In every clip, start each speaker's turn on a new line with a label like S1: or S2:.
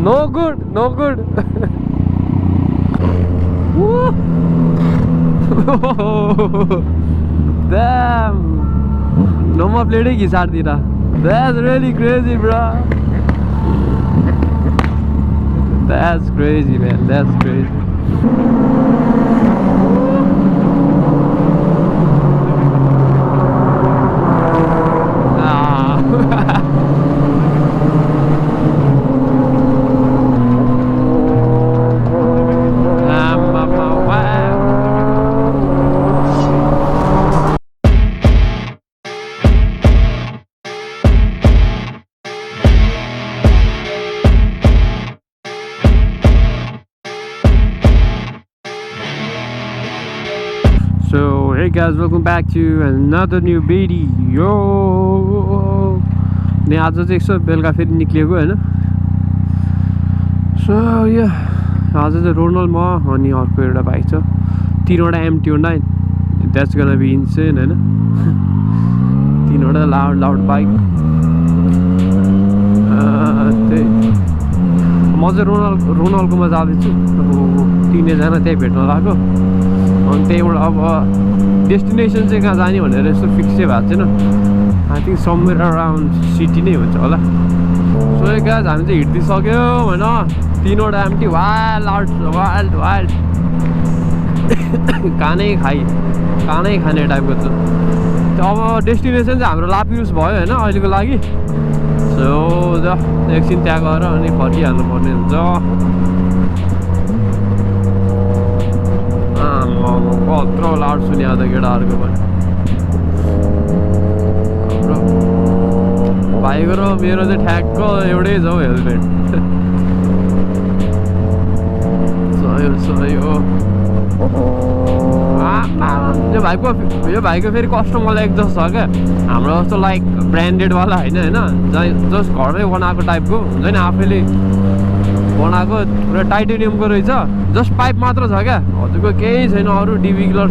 S1: No good, no good. Damn. Number plate is Gisardira. That's really crazy, bro. That's crazy, man. That's crazy. So hey guys, welcome back to another new video. नि आज चाहिँ यसो बेलुका फेरि निक्लिएको हैन. So yeah, आज चाहिँ रोनल म अनि अर्को एउटा बाइक छ, तीनवटा MT-09. That's gonna be insane हैन. तीनवटा लाउड बाइक. म चाहिँ रोनलकोमा जाँदैछु. तीनैजना त्यही भेट्न लाग्यो. अनि त्यहीबाट अब डेस्टिनेसन चाहिँ कहाँ जाने भनेर यस्तो फिक्स चाहिँ भएको छैन. I think somewhere around city नै हुन्छ होला. सो गाइज हामी चाहिँ हिँड्दिसक्यो होइन. तीनवटा एमटी वाइल्ड कानै खाने टाइपको छ. अब डेस्टिनेसन चाहिँ हाम्रो लापियुस भयो होइन अहिलेको लागि. सो एकछिन त्यहाँ गएर अनि फर्किहाल्नु पर्ने हुन्छ. कत्रो लाउड सुन्यो त केटाहरूको पनि. हाम्रो भाइको र मेरो चाहिँ ठ्याक्क एउटै छ हौ हेलमेट. सही हो. यो भाइको फेरि कस्टमरलाई एक्जस्ट छ क्या. हाम्रो जस्तो लाइक ब्रान्डेडवाला होइन जस्ट घरमै बनाएको टाइपको हुन्छ नि. आफैले बनाएको पुरा टाइटेनियमको रहेछ. जस्ट पाइप मात्र छ क्या, हजुरको केही छैन. अरू डिबी किलर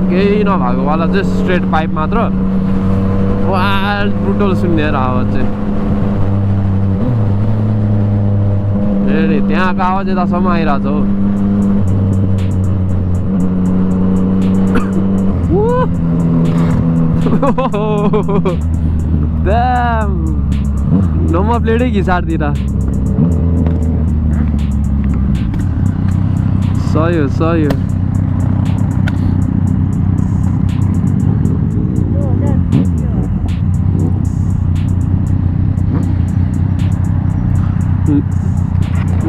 S1: केही नभएको वाला जस्ट स्ट्रेट पाइप मात्र. वाइल्ड ब्रुटल सुन्ने आवाज चाहिँ. ए त्यहाँको आवाज यतासम्म आइरहेको छ हौ. Damn. नम्बर प्लेटै घिसार्दिएर. सही हो.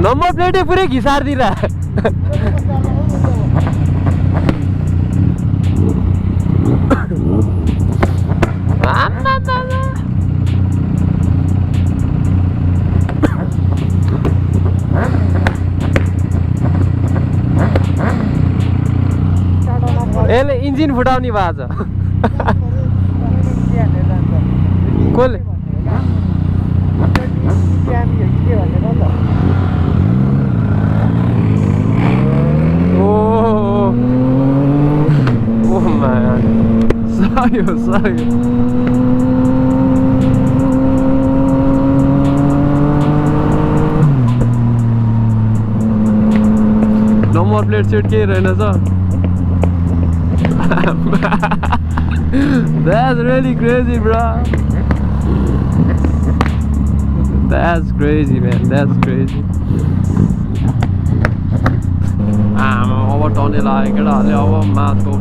S1: नम्बर प्लेटै पुरै घिसार्दिएर. यसले इन्जिन फुटाउने भएको छ. कसले सही हो. नम्बर प्लेट सेट केही रहेनछ. That's really crazy, bro. That's crazy, man. That's crazy. अब टर्ने लाग्यो केटाहरूले. अब माथको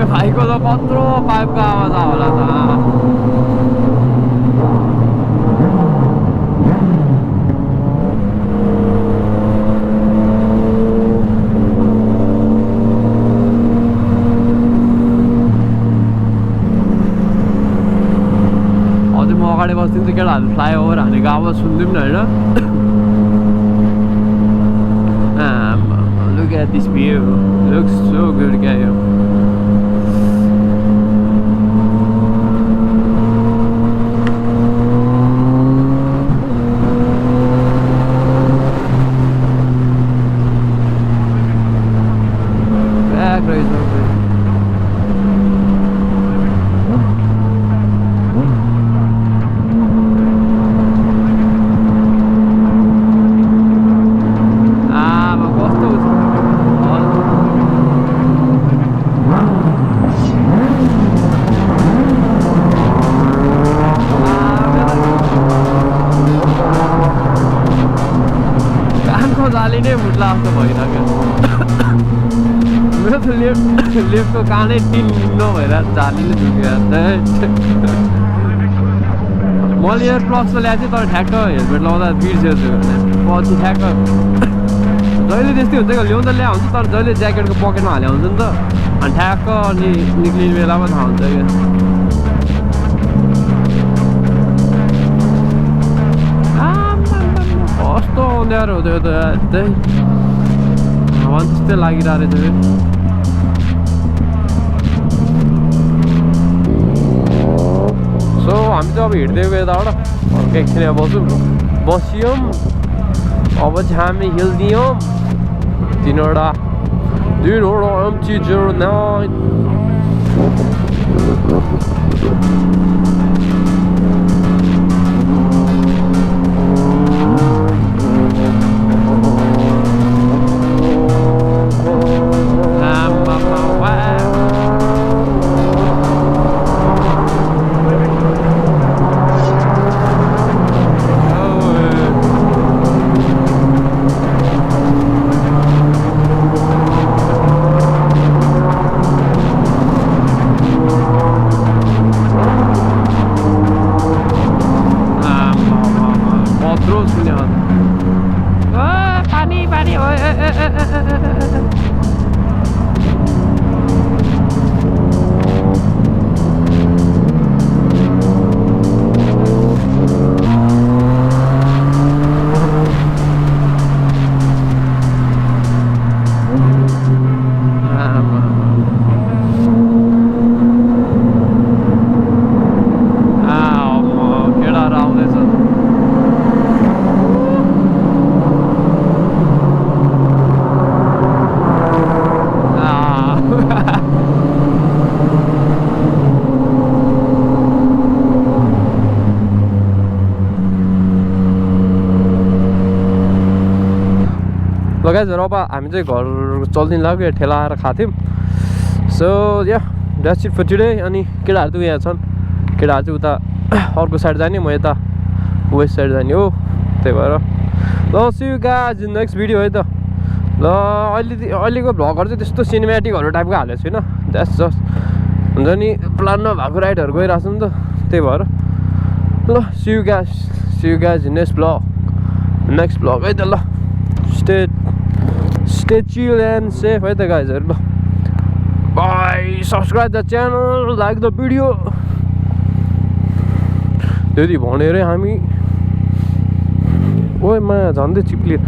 S1: भाइको त कत्रो पाइपको आवाज होला त. अझै म अगाडि बस्दिन्छु केटाहरूले फ्लाइओभर हानेको आवाज सुन्दिउँ न होइन. Look at this view. Looks so good, guys. बेला जस्तो भइरहेको मेरो त लेफ्टको कानै टिन्न भएर झालीले झुक्यो मैले एयर प्लस त ल्याएको थिएँ तर ठ्याक्क हेलमेट लाउँदा बिर्सेछु पछि ठ्याक्क जहिले त्यस्तै हुन्छ क्या ल्याउँदा ल्या हुन्छ तर जहिले ज्याकेटको पकेटमा हाले हुन्छ नि त अनि ठ्याक्क अनि निक्लिने बेलामा थाहा हुन्छ क्या कस्तो अँध्यारो हो त्यो त त्यही हावा त्यस्तै लागिरहेको रहेछ सो हामी चाहिँ अब हिँड्दै गयो यताबाट अर्को एकछिन बस्यौँ अब चाहिँ हामी हिँड्दियौँ तिनवटा MT-09 ल गाइज अब हामी चाहिँ घर चल्दिन लाग्यो ठेला आएर खाथ्यौँ so yeah that's it for today अनि केटाहरू चाहिँ यहाँ छन् केटाहरू चाहिँ उता अर्को साइड जाने म यता वेस्ट साइड जाने हो त्यही भएर ल see you guys in next video है त ल अहिलेको भ्लगहरू चाहिँ त्यस्तो सिनेमेटिकहरू टाइपको हालेको छैन द्याट्स जस्ट हुन्छ नि प्लान नभएको राइडहरू गइरहेको छ नि त त्यही भएर ल see you guys in next vlog है त ल stay chill and safe है त गाइजहरु ल by subscribe the channel like the video त्यति भनेरै हामी ओइ माया झन्डै चिप्लियो